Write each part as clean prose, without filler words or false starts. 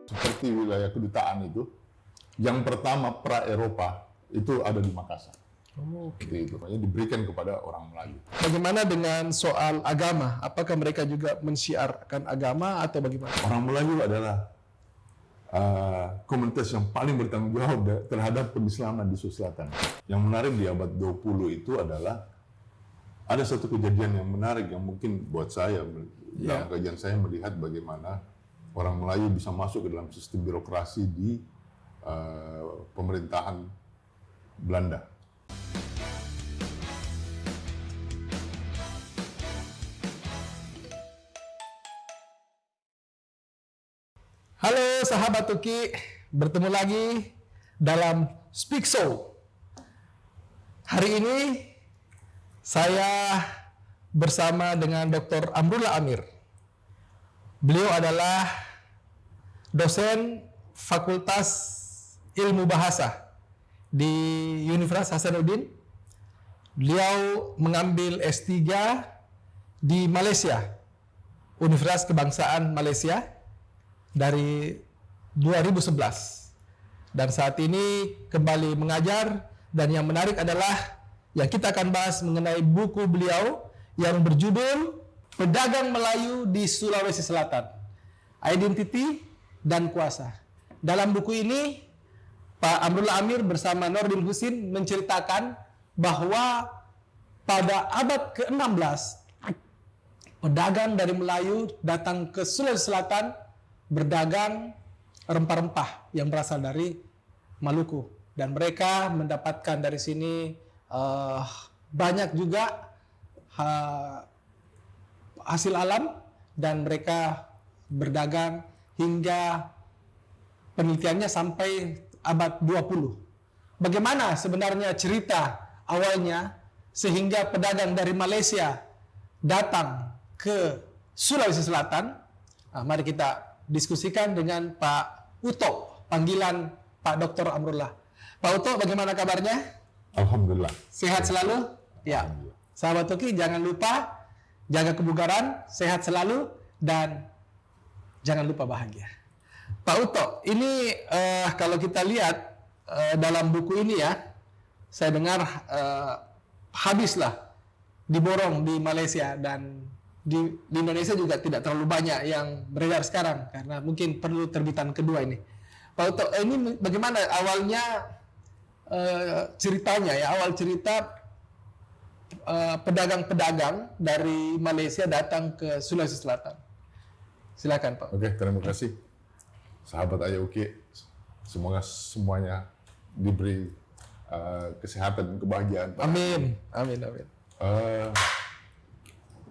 seperti wilayah kedutaan itu, yang pertama pra-Eropa itu ada di Makassar. Seperti itu, makanya diberikan kepada orang Melayu. Bagaimana dengan soal agama? Apakah mereka juga mensyiarkan agama atau bagaimana? Orang Melayu adalah komunitas yang paling bertanggung jawab terhadap pengislaman di Sulawesi Selatan. Yang menarik di abad 20 itu adalah ada satu kejadian yang menarik yang mungkin buat saya, dalam kajian saya melihat bagaimana orang Melayu bisa masuk ke dalam sistem birokrasi di pemerintahan Belanda. Halo sahabat Tuki, bertemu lagi dalam Speak Show. Hari ini saya bersama dengan Dr. Amrullah Amir. Beliau adalah dosen Fakultas Ilmu Bahasa di Universitas Hasanuddin. Beliau mengambil S3 di Malaysia, Universitas Kebangsaan Malaysia dari 2011. Dan saat ini kembali mengajar, dan yang menarik adalah yang kita akan bahas mengenai buku beliau yang berjudul Pedagang Melayu di Sulawesi Selatan, Identity dan Kuasa. Dalam buku ini, Pak Amrullah Amir bersama Nordin Husin menceritakan bahwa pada abad ke-16, pedagang dari Melayu datang ke Sulawesi Selatan berdagang rempah-rempah yang berasal dari Maluku. Dan mereka mendapatkan dari sini banyak juga hasil alam, dan mereka berdagang hingga penelitiannya sampai abad 20. Bagaimana sebenarnya cerita awalnya sehingga pedagang dari Malaysia datang ke Sulawesi Selatan? Mari kita diskusikan dengan Pak Uto, panggilan Pak Dr. Amrullah. Pak Uto, bagaimana kabarnya? Alhamdulillah. Sehat selalu? Ya. Sahabat Tuki, jangan lupa jaga kebugaran, sehat selalu, dan jangan lupa bahagia. Pak Uto, ini kalau kita lihat dalam buku ini ya, saya dengar habislah diborong di Malaysia, dan di Indonesia juga tidak terlalu banyak yang beredar sekarang karena mungkin perlu terbitan kedua ini. Pak Uto, ini bagaimana awalnya ceritanya ya, awal cerita pedagang-pedagang dari Malaysia datang ke Sulawesi Selatan. Silakan Pak. Oke, terima kasih. Sahabat IOK, semoga semuanya diberi kesehatan dan kebahagiaan. Amin, amin, amin.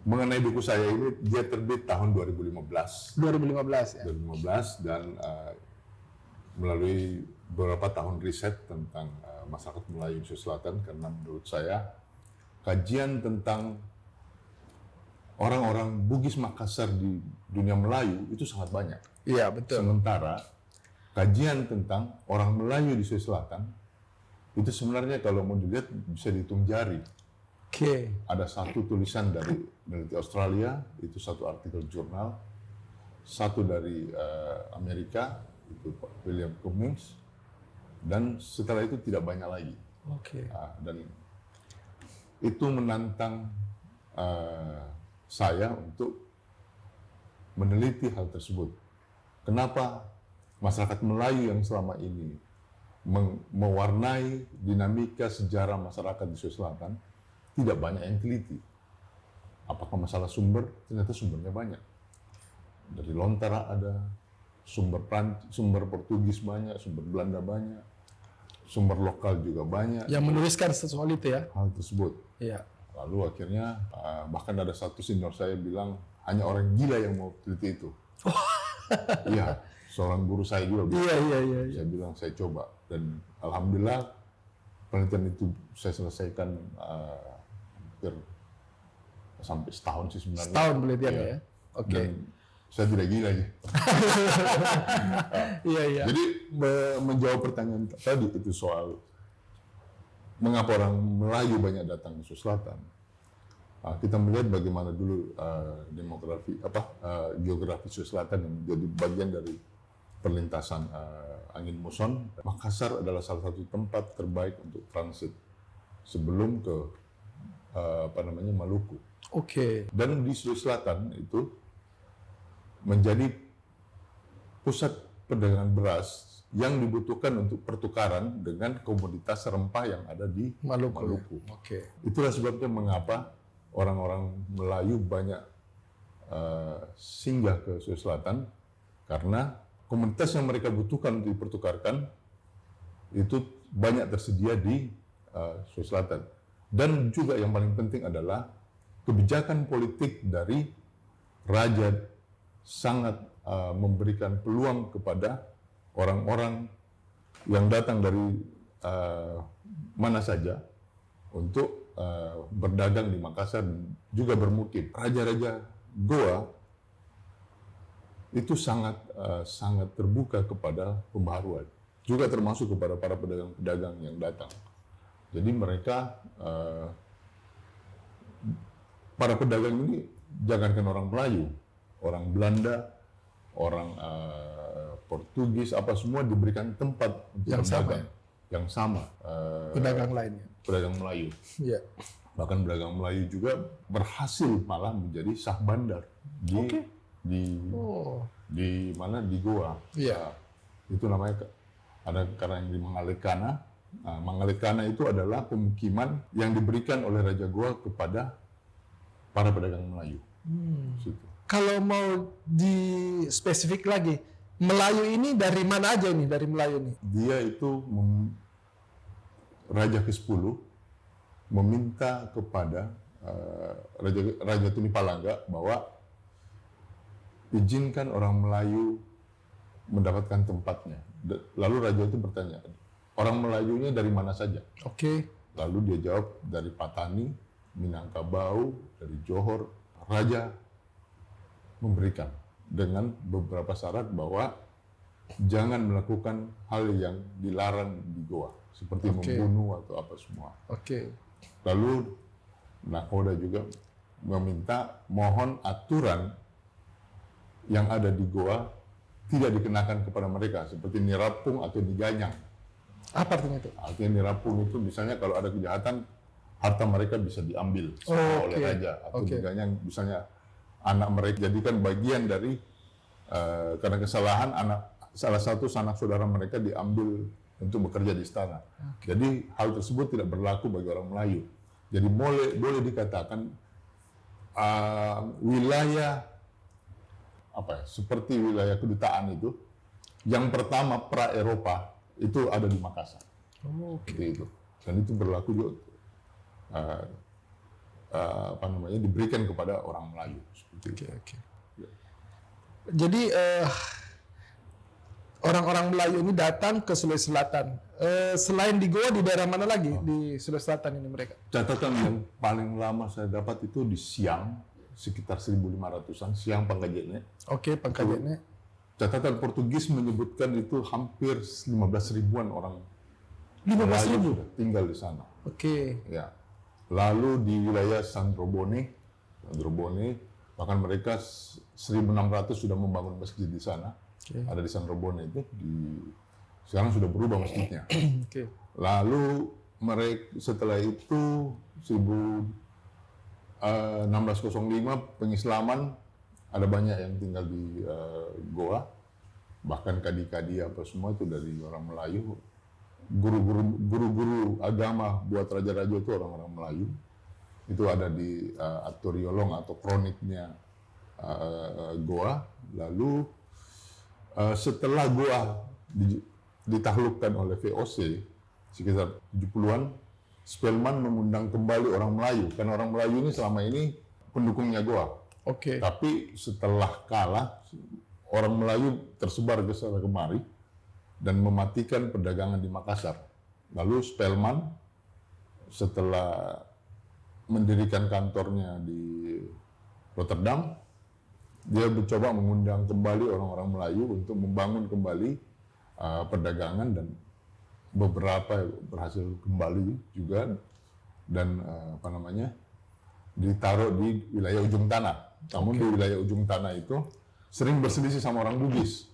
Mengenai buku saya ini, dia terbit tahun 2015. 2015 ya. 2015, dan melalui beberapa tahun riset tentang masyarakat Melayu Sulawesi Selatan, karena menurut saya kajian tentang orang-orang Bugis Makassar di dunia Melayu itu sangat banyak. Iya, betul. Sementara kajian tentang orang Melayu di Sulawesi Selatan itu sebenarnya kalau mau dilihat bisa dihitung jari. Oke. Ada satu tulisan dari peneliti Australia, itu satu artikel jurnal, satu dari Amerika, itu Pak William Cummings, dan setelah itu tidak banyak lagi. Oke. Dan itu menantang saya untuk meneliti hal tersebut. Kenapa masyarakat Melayu yang selama ini mewarnai dinamika sejarah masyarakat di Sulawesi Selatan tidak banyak yang teliti. Apakah masalah sumber? Ternyata sumbernya banyak. Dari Lontara ada, sumber Portugis banyak, sumber Belanda banyak, sumber lokal juga banyak. Yang menuliskan soal itu ya? Hal tersebut. Iya. Lalu akhirnya bahkan ada satu senior saya bilang hanya orang gila yang mau teliti itu. Iya, seorang guru saya juga bilang. Iya. Saya bilang saya coba, dan alhamdulillah penelitian itu saya selesaikan hampir sampai setahun sih sebenarnya. Setahun penelitiannya ya? Oke. Dan saya tidak gila ya. Iya. Jadi menjawab pertanyaan tadi itu soal mengapa orang Melayu banyak datang ke Sulawesi Selatan. Kita melihat bagaimana dulu geografi Sulawesi Selatan yang menjadi bagian dari perlintasan angin muson. Makassar adalah salah satu tempat terbaik untuk transit sebelum ke Maluku. Oke. Dan di Sulawesi Selatan itu menjadi pusat perdagangan beras yang dibutuhkan untuk pertukaran dengan komoditas rempah yang ada di Maluku. Oke. Itulah sebabnya mengapa orang-orang Melayu banyak singgah ke Sulawesi Selatan, karena komoditas yang mereka butuhkan untuk dipertukarkan itu banyak tersedia di Sulawesi Selatan. Dan juga yang paling penting adalah kebijakan politik dari raja sangat memberikan peluang kepada orang-orang yang datang dari mana saja untuk berdagang di Makassar dan juga bermukim. Raja-raja Goa itu sangat terbuka kepada pembaharuan, juga termasuk kepada para pedagang-pedagang yang datang. Jadi mereka, para pedagang ini jangankan orang Melayu, orang Belanda, orang Portugis, apa semua diberikan tempat untuk Yang sama, berdagang. Yang sama. Pedagang lainnya. Pedagang Melayu. Iya. Bahkan pedagang Melayu juga berhasil malah menjadi sah bandar di mana, di Goa. Iya. Itu namanya ada karena yang di Mangalekana. Nah, Mangalekana itu adalah pemukiman yang diberikan oleh Raja Goa kepada para pedagang Melayu. Situ. Kalau mau di spesifik lagi, Melayu ini dari mana aja nih, dari Melayu ini? Dia itu Raja ke-10 meminta kepada Raja Tuni Palangga bahwa izinkan orang Melayu mendapatkan tempatnya. Lalu Raja itu bertanya, orang Melayunya dari mana saja? Oke. Lalu dia jawab dari Patani, Minangkabau, dari Johor. Raja memberikan dengan beberapa syarat bahwa jangan melakukan hal yang dilarang di Goa, seperti membunuh atau apa semua. Oke. Lalu Nakoda juga meminta mohon aturan yang ada di Goa tidak dikenakan kepada mereka, seperti nirapung atau diganyang. Apa artinya itu? Artinya nirapung itu misalnya kalau ada kejahatan, harta mereka bisa diambil oleh raja, atau diganyang misalnya anak mereka jadikan bagian dari karena kesalahan salah satu sanak saudara mereka diambil untuk bekerja di istana. Jadi hal tersebut tidak berlaku bagi orang Melayu. Jadi boleh dikatakan wilayah seperti wilayah kedutaan itu yang pertama pra Eropa itu ada di Makassar. Itu. Dan itu berlaku juga diberikan kepada orang Melayu. Jadi orang-orang Melayu ini datang ke Sulawesi Selatan. Selain di Goa, di daerah mana lagi di Sulawesi Selatan ini mereka? Catatan yang paling lama saya dapat itu di Siang, sekitar 1500-an, Siang Pangkajene. Oke, Pangkajene. Catatan Portugis menyebutkan itu hampir 15.000-an orang 15.000 Melayu tinggal di sana. Oke. Ya. Lalu di wilayah Sandrobone, bahkan mereka 1.600 sudah membangun masjid di sana. Ada di Sandrobone itu, sekarang sudah berubah masjidnya. Lalu mereka setelah itu 1605 pengislaman, ada banyak yang tinggal di Goa, bahkan kadi-kadi apa semua itu dari orang Melayu. Guru-guru agama buat raja-raja itu orang-orang Melayu. Itu ada di Aturiolong atau kroniknya Goa. Lalu setelah Goa ditaklukkan oleh VOC sekitar 70-an, Spelman mengundang kembali orang Melayu, karena orang Melayu ini selama ini pendukungnya Goa. Tapi setelah kalah, orang Melayu tersebar ke sana kemari dan mematikan perdagangan di Makassar. Lalu Spelman setelah mendirikan kantornya di Rotterdam, dia mencoba mengundang kembali orang-orang Melayu untuk membangun kembali perdagangan, dan beberapa berhasil kembali juga, dan ditaruh di wilayah ujung tanah. Namun di wilayah ujung tanah itu sering berselisih sama orang Bugis.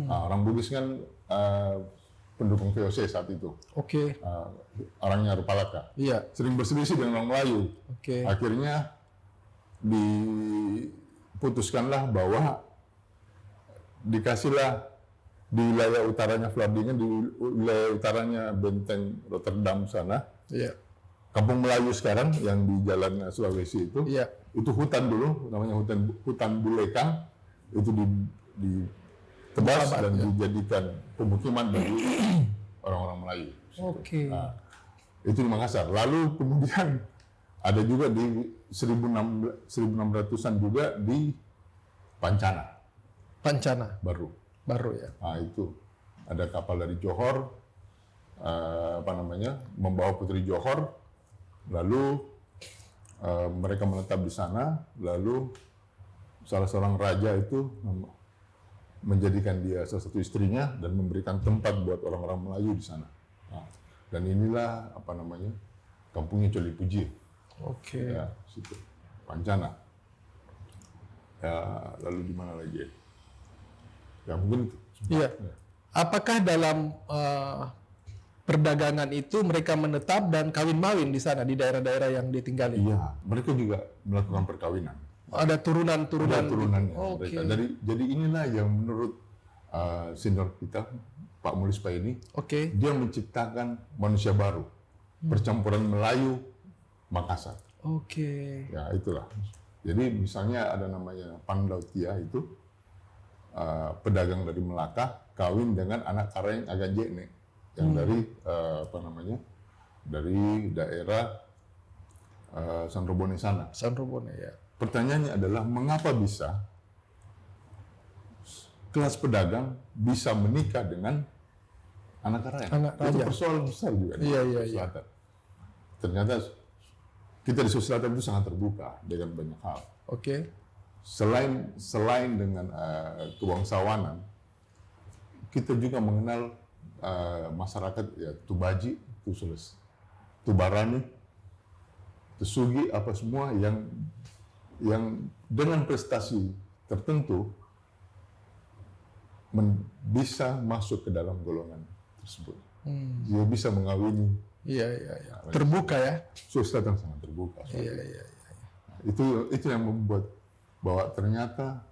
Orang Bugis kan pendukung VOC saat itu. Oke. Orangnya Rupalaka. Iya. Sering berselisih dengan orang Melayu. Oke. Akhirnya diputuskanlah bahwa dikasihlah di wilayah utaranya Vlaardingen, di wilayah utaranya Benteng Rotterdam sana, Iya. Kampung Melayu sekarang yang di Jalan Sulawesi itu, Iya. itu hutan dulu, namanya hutan Bulekang, itu ditebas dan dijadikan pemukiman bagi orang-orang Melayu. Oke. Nah, itu di Makassar. Lalu kemudian ada juga di 1600-an juga di Pancana baru. Baru ya. Nah, itu ada kapal dari Johor, membawa Putri Johor, lalu mereka menetap di sana, lalu salah seorang raja itu menjadikan dia salah satu istrinya dan memberikan tempat buat orang-orang Melayu di sana. Nah, dan inilah kampungnya Coli Puji. Oke. Ya, situ. Pancana. Ya, lalu di mana lagi? Ya mungkin. Iya. Apakah dalam perdagangan itu mereka menetap dan kawin-mawin di sana di daerah-daerah yang ditinggali? Iya, mereka juga melakukan perkawinan. Ada turunan-turunan. Ada turunannya Oke. mereka. Jadi inilah yang menurut senior kita Pak Mulispa ini, Oke. dia menciptakan manusia baru, percampuran Melayu Makassar. Oke. Ya itulah. Jadi misalnya ada namanya Pandautia itu pedagang dari Melaka kawin dengan anak Kareng Agajekne yang dari dari daerah Sanrobone sana. Sanrobone ya. Pertanyaannya adalah mengapa bisa kelas pedagang bisa menikah dengan anak Kareng? Anak Itu raja. persoalan besar juga di Iya, Sulawesi Selatan. Ternyata kita di Sulawesi Selatan itu sangat terbuka dengan banyak hal. Oke. Selain dengan kebangsawanan, kita juga mengenal masyarakat ya Tubaji, Tubarani, Tusugi, apa semua yang dengan prestasi tertentu bisa masuk ke dalam golongan tersebut. Dia bisa mengawini. Iya. Terbuka ya. Sulawesi Selatan sangat terbuka. Iya. Itu yang membuat bahwa ternyata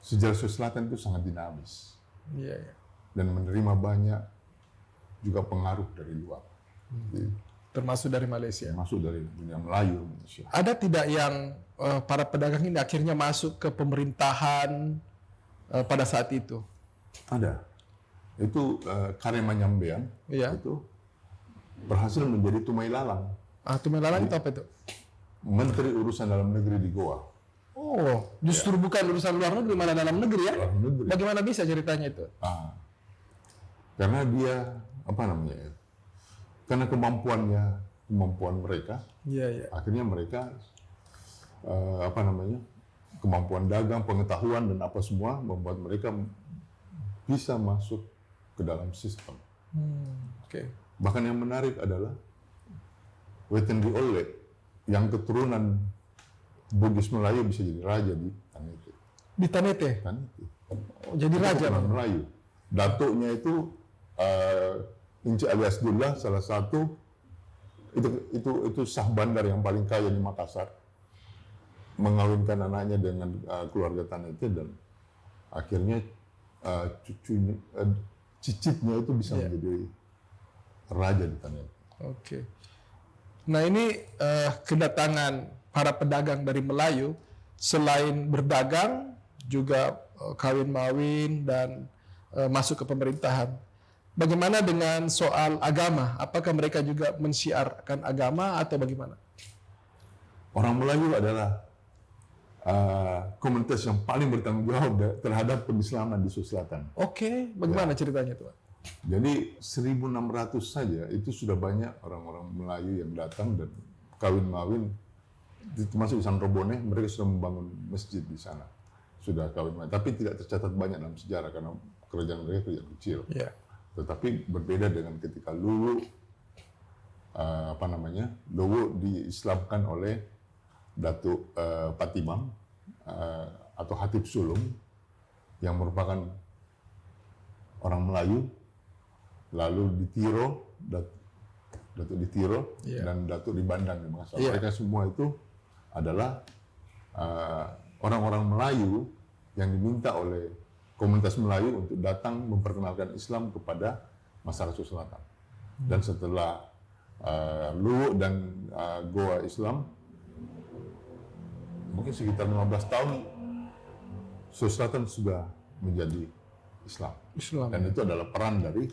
sejarah Sulawesi Selatan itu sangat dinamis. Iya. Dan menerima banyak juga pengaruh dari luar. Termasuk dari Malaysia. Masuk dari dunia Melayu, Indonesia. Ada tidak yang para pedagang ini akhirnya masuk ke pemerintahan pada saat itu? Ada. Itu Karema Nyambean, Iya. itu berhasil menjadi Tumai Lalang, Tumai Lalang itu apa itu? Menteri Urusan Dalam Negeri di Goa. Oh, justru bukan urusan luar negeri, malah dalam negeri ya? Dalam negeri. Bagaimana bisa ceritanya itu? Karena dia, karena kemampuan mereka, Iya. akhirnya mereka, kemampuan dagang, pengetahuan, dan apa semua, membuat mereka bisa masuk ke dalam sistem. Oke. Bahkan yang menarik adalah Wetendi Ole yang keturunan Bugis Melayu bisa jadi raja di Tanete. Di Tanete? Oh, jadi raja. Keturunan Melayu. Datuknya itu Inci alias Dullah, salah satu itu sah bandar yang paling kaya di Makassar, mengawinkan anaknya dengan keluarga Tanete dan akhirnya cicitnya itu bisa menjadi raja di Tanete. Oke. Nah ini kedatangan para pedagang dari Melayu selain berdagang juga kawin-mawin dan masuk ke pemerintahan. Bagaimana dengan soal agama? Apakah mereka juga mensiarkan agama atau bagaimana? Orang Melayu adalah komunitas yang paling bertanggung jawab terhadap pengislaman di Sulawesi Selatan. Oke, bagaimana ceritanya tuh? Jadi 1.600 saja itu sudah banyak orang-orang Melayu yang datang dan kawin-mawin, termasuk di Sanrobone, mereka sudah membangun masjid di sana. Sudah kawin-mawin, tapi tidak tercatat banyak dalam sejarah karena kerajaan mereka kerajaan kecil. Yeah. Tetapi berbeda dengan ketika Luwu, Luwu diislamkan oleh Datuk Patimam atau Hatib Sulung yang merupakan orang Melayu, lalu di Tiro, Datuk di Tiro, dan Datuk di Bandang di Makassar. Mereka semua itu adalah orang-orang Melayu yang diminta oleh komunitas Melayu untuk datang memperkenalkan Islam kepada masyarakat Sulawesi Selatan. Dan setelah Luwuk dan Goa Islam, mungkin sekitar 15 tahun, Sulawesi Selatan sudah menjadi Islam. Dan itu adalah peran dari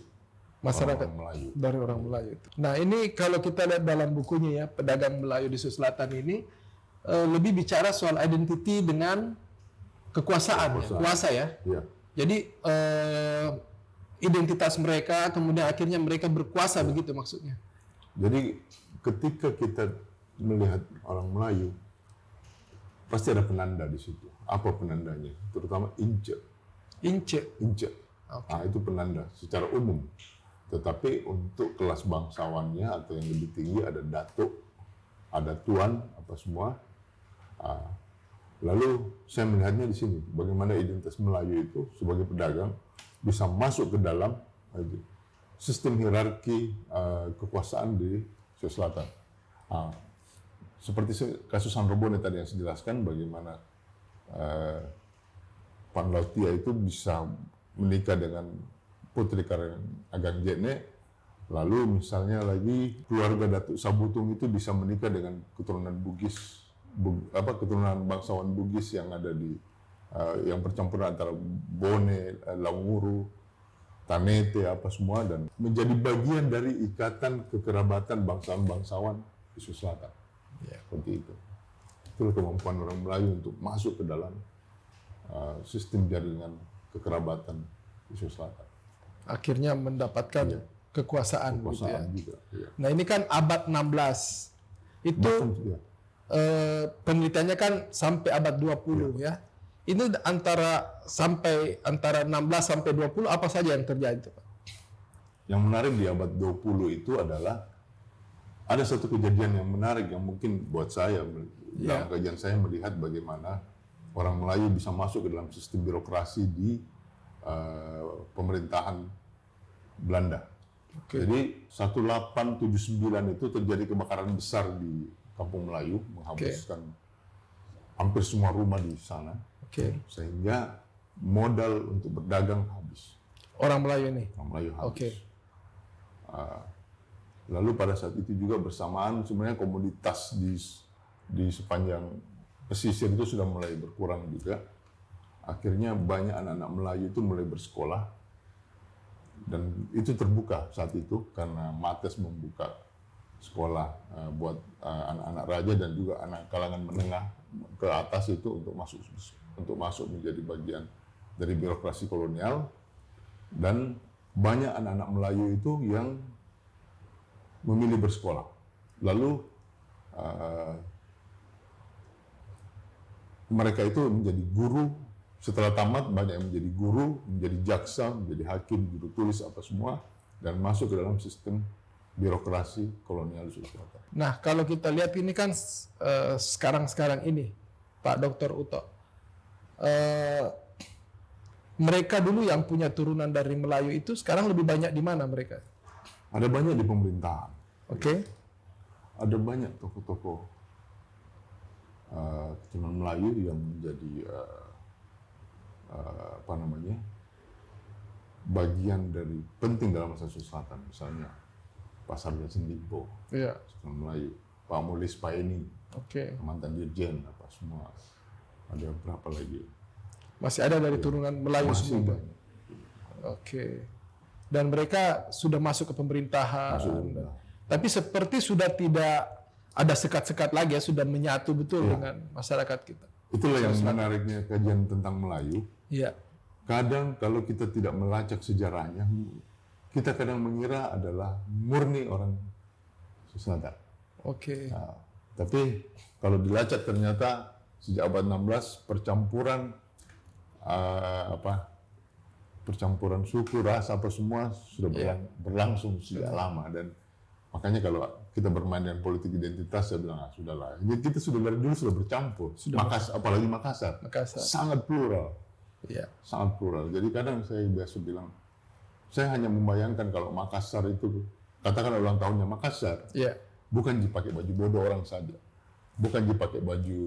masyarakat orang Melayu. Dari orang Melayu itu. Nah ini kalau kita lihat dalam bukunya ya, Pedagang Melayu di Sulawesi Selatan ini lebih bicara soal identity dengan kekuasaan. Ya, kuasa ya. Jadi identitas mereka, kemudian akhirnya mereka berkuasa, begitu maksudnya. Jadi ketika kita melihat orang Melayu, pasti ada penanda di situ. Apa penandanya? Terutama ince. Ince. Nah, itu penanda secara umum. Tetapi untuk kelas bangsawannya atau yang lebih tinggi ada datuk, ada tuan, apa semua. Lalu saya melihatnya di sini, bagaimana identitas Melayu itu sebagai pedagang bisa masuk ke dalam sistem hierarki kekuasaan di Sulawesi Selatan. Seperti kasus Sanrobone tadi yang saya jelaskan, bagaimana Pan Lautia itu bisa menikah dengan Putri Agang Jene, lalu misalnya lagi keluarga Datuk Sabutung itu bisa menikah dengan keturunan Bugis, keturunan bangsawan Bugis yang ada di yang percampuran antara Bone, Launguru, Tanete, apa semua, dan menjadi bagian dari ikatan kekerabatan bangsawan-bangsawan di Sulawesi Selatan. Seperti itu. Itulah kemampuan orang Melayu untuk masuk ke dalam sistem jaringan kekerabatan di Sulawesi Selatan. Akhirnya mendapatkan kekuasaan gitu ya. Juga, Nah ini kan abad 16. Itu penelitiannya kan sampai abad 20 ya. Ini antara 16 sampai 20 apa saja yang terjadi, Pak? Yang menarik di abad 20 itu adalah ada satu kejadian yang menarik yang mungkin buat saya dalam kajian saya melihat bagaimana orang Melayu bisa masuk ke dalam sistem birokrasi di pemerintahan Belanda. Jadi 1879 itu terjadi kebakaran besar di Kampung Melayu, menghanguskan hampir semua rumah di sana, sehingga modal untuk berdagang habis. Orang Melayu ini? Orang Melayu habis. Lalu pada saat itu juga bersamaan sebenarnya komoditas di sepanjang pesisir itu sudah mulai berkurang juga. Akhirnya banyak anak-anak Melayu itu mulai bersekolah, dan itu terbuka saat itu karena Mates membuka sekolah buat anak-anak raja dan juga anak kalangan menengah ke atas itu untuk masuk menjadi bagian dari birokrasi kolonial, dan banyak anak-anak Melayu itu yang memilih bersekolah. Lalu mereka itu menjadi guru. Setelah tamat, banyak yang menjadi guru, menjadi jaksa, menjadi hakim, juru tulis, apa semua, dan masuk ke dalam sistem birokrasi kolonial Sulawesi Selatan. Nah, kalau kita lihat ini kan sekarang ini, Pak Dr. Uto, mereka dulu yang punya turunan dari Melayu itu sekarang lebih banyak di mana mereka? Ada banyak di pemerintahan. Ada banyak tokoh-tokoh keturunan Melayu yang menjadi bagian dari penting dalam masyarakat Sulawesi Selatan. Misalnya Pak Sarja Sendikbo, keturunan Melayu, Pak Mulis Paeni, mantan dirjen, apa semua. Ada berapa lagi? Masih ada dari turunan Melayu semua. Dan mereka sudah masuk ke pemerintahan. Tapi seperti sudah tidak ada sekat-sekat lagi ya, sudah menyatu betul dengan masyarakat kita. Itulah yang menariknya kajian tentang Melayu. Kadang kalau kita tidak melacak sejarahnya, kita kadang mengira adalah murni orang Sulawesi Selatan. Tapi kalau dilacak ternyata sejak abad 16 percampuran suku, ras, apa semua sudah berlangsung sejak lama. Dan makanya kalau kita bermain dengan politik identitas, saya bilang, sudahlah. Kita sudah dari dulu sudah bercampur. Apalagi Makassar. Sangat plural. Sangat plural. Jadi kadang saya biasa bilang, Saya hanya membayangkan kalau Makassar itu, katakan ulang tahunnya Makassar, Iya. bukan dipakai baju bodoh orang saja, bukan dipakai baju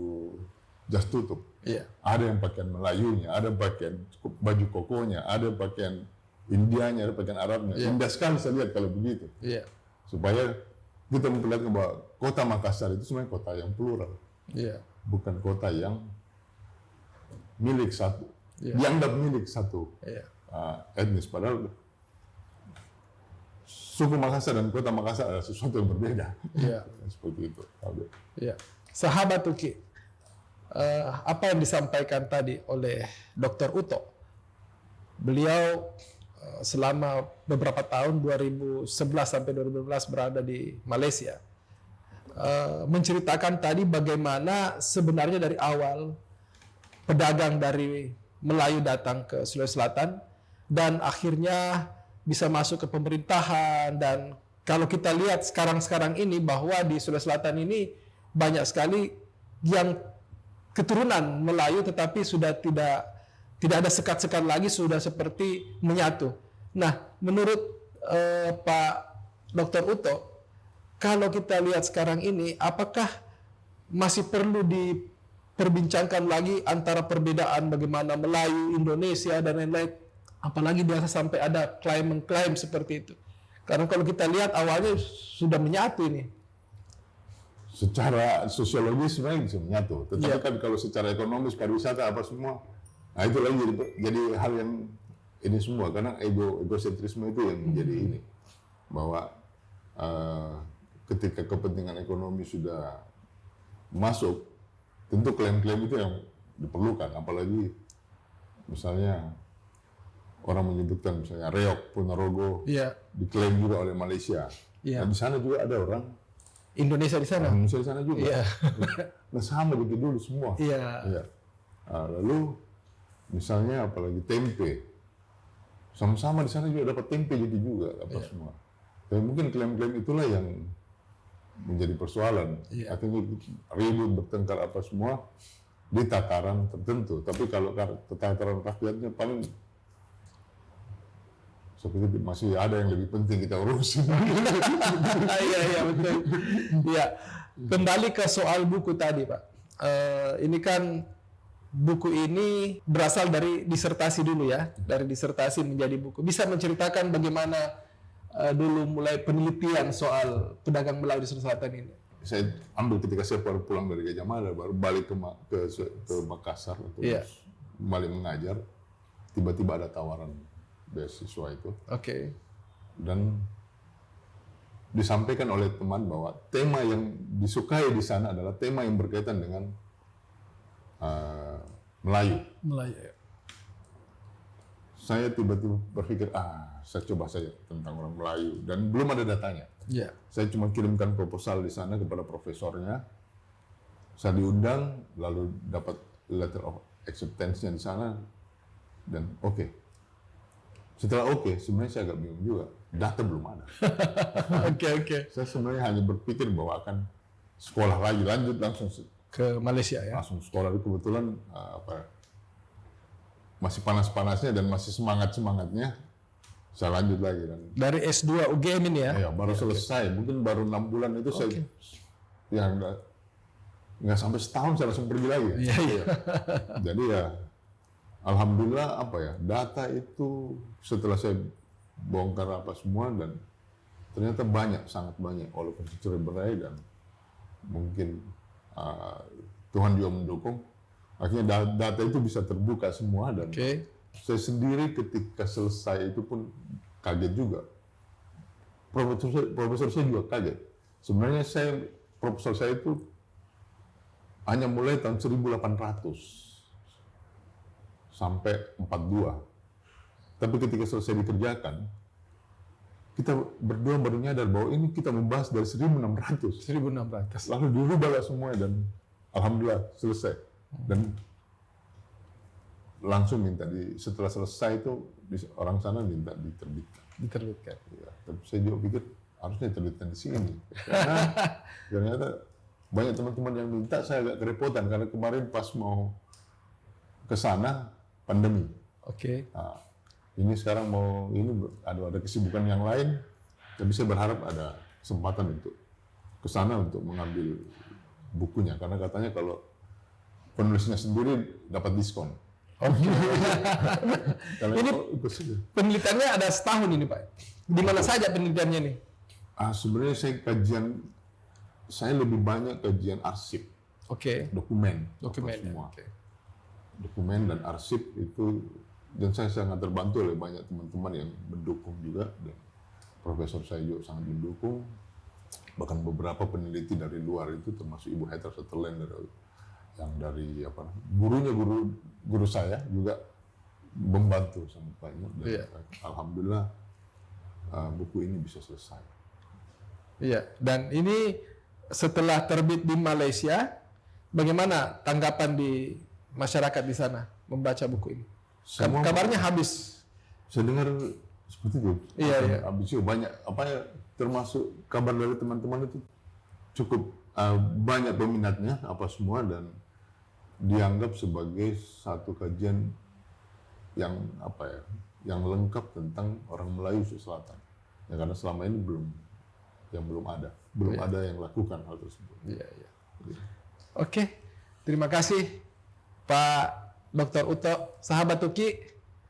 jas tutup. Iya. Ada yang pakaian Melayunya, ada pakaian baju kokonya, ada pakaian Indianya, ada pakaian Arabnya. Iya. Indah sekali saya lihat kalau begitu. Iya. Supaya kita memperlihatkan bahwa kota Makassar itu sebenarnya kota yang plural, Iya. bukan kota yang milik satu, Iya. dianggap milik satu Iya. etnis. Padahal suku Makassar dan kota Makassar adalah sesuatu yang berbeda. Iya. Seperti itu. Iya. Sahabat Tuki, apa yang disampaikan tadi oleh Dr. Uto, beliau selama beberapa tahun 2011 sampai 2012 berada di Malaysia, menceritakan tadi bagaimana sebenarnya dari awal pedagang dari Melayu datang ke Sulawesi Selatan dan akhirnya bisa masuk ke pemerintahan. Dan kalau kita lihat sekarang ini bahwa di Sulawesi Selatan ini banyak sekali yang keturunan Melayu tetapi sudah tidak ada sekat-sekat lagi, sudah seperti menyatu. Nah, menurut Pak Dr. Uto, kalau kita lihat sekarang ini, apakah masih perlu diperbincangkan lagi antara perbedaan bagaimana Melayu, Indonesia, dan lain-lain? Apalagi biasa sampai ada klaim-mengklaim seperti itu. Karena kalau kita lihat awalnya sudah menyatu ini. Secara sosiologis sebenarnya bisa menyatu, tetapi Iya. kan kalau secara ekonomis, pariwisata, apa semua, nah itu lagi jadi hal yang ini semua, karena egosentrisme itu yang menjadi ini, bahwa ketika kepentingan ekonomi sudah masuk, tentu klaim-klaim itu yang diperlukan, apalagi misalnya orang menyebutkan misalnya Reok, Ponorogo, Iya. diklaim juga oleh Malaysia. Iya. Nah, di sana juga ada orang Indonesia di sana. Indonesia di sana juga. Iya. Nah, sama begitu dulu semua. Iya. Iya. Lalu misalnya apalagi tempe, sama-sama di sana juga dapat tempe jadi juga apa semua. Dan mungkin klaim-klaim itulah yang menjadi persoalan. Iya. Akhirnya ribut, bertengkar apa semua di tataran tertentu. Tapi kalau tataran rakyatnya paling seperti masih ada yang lebih penting kita urusin. Iya, betul. Iya. Kembali ke soal buku tadi, Pak. Ini kan buku ini berasal dari disertasi dulu ya, dari disertasi menjadi buku. Bisa menceritakan bagaimana dulu mulai penelitian soal pedagang Melayu di Sulawesi Selatan ini? Saya ambil ketika saya baru pulang dari Gajah Mada, baru balik ke Makassar untuk Iya. kembali mengajar. Tiba-tiba ada tawaran beasiswa itu. Oke. Dan disampaikan oleh teman bahwa tema yang disukai di sana adalah tema yang berkaitan dengan Melayu. Melayu. Ya. Saya tiba-tiba berpikir, saya coba saja tentang orang Melayu, dan belum ada datanya. Iya. Saya cuma kirimkan proposal di sana kepada profesornya. Saya diundang, lalu dapat letter of acceptance-nya di sana, dan oke. Setelah oke, sebenarnya saya agak bingung juga. Data belum ada. Oke. Saya sebenarnya hanya berpikir bahwa akan sekolah lagi, lanjut langsung Ke Malaysia ya. langsung sekolah. Kebetulan masih panas-panasnya dan masih semangat-semangatnya, saya lanjut lagi. Dan Dari S2 UGM ini ya. ya, baru selesai, mungkin baru 6 bulan itu saya, ya nggak sampai setahun saya langsung pergi lagi. Iya. Jadi ya, alhamdulillah data itu setelah saya bongkar apa semua, dan ternyata sangat banyak, walaupun secara berai, dan mungkin Tuhan juga mendukung. Akhirnya data itu bisa terbuka semua, dan saya sendiri ketika selesai itu pun kaget juga. Profesor saya juga kaget. Sebenarnya proposal saya itu hanya mulai tahun 1800 sampai 42. Tapi ketika selesai dikerjakan, kita berdua baru nyadar bahwa ini kita membahas dari 1600. 1600. Lalu dirubahlah semuanya, dan alhamdulillah selesai. Dan langsung minta setelah selesai itu orang sana minta diterbitkan. Ya, tapi saya juga pikir harusnya diterbitkan di sini. Karena ternyata banyak teman-teman yang minta, saya agak kerepotan karena kemarin pas mau ke sana pandemi. Oke. Nah, ini sekarang mau ada kesibukan yang lain, tapi saya berharap ada kesempatan untuk ke sana untuk mengambil bukunya, karena katanya kalau penulisnya sendiri dapat diskon. Oke. Karena Ini penelitiannya ada setahun ini Pak. Di mana saja penelitiannya nih? sebenarnya saya lebih banyak kajian arsip, Oke. dokumen Dokumen. semua. Oke. Dokumen dan arsip itu, dan saya sangat terbantu oleh banyak teman-teman yang mendukung juga, dan profesor saya juga sangat mendukung. Bahkan beberapa peneliti dari luar itu, termasuk Ibu Heather Sutherland yang dari guru saya juga membantu sangat banyak, dan Iya. alhamdulillah buku ini bisa selesai. Iya. Dan ini setelah terbit di Malaysia, bagaimana tanggapan di masyarakat di sana membaca buku ini? Semua- Kabarnya habis. Saya dengar seperti itu. Iya, iya. Habis itu banyak termasuk kabar dari teman-teman itu cukup banyak peminatnya semua, dan dianggap sebagai satu kajian yang yang lengkap tentang orang Melayu Sulawesi Selatan. Ya, karena selama ini belum ada yang lakukan hal tersebut. Iya, iya. Oke. Terima kasih Pak Dr. Uto. Sahabat Tuki,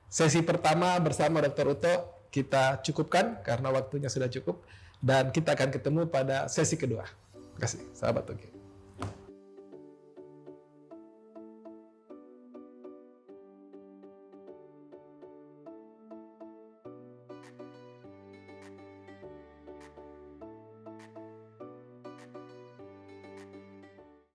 sesi pertama bersama Dr. Uto kita cukupkan karena waktunya sudah cukup, dan kita akan ketemu pada sesi kedua. Terima kasih, sahabat Tuki.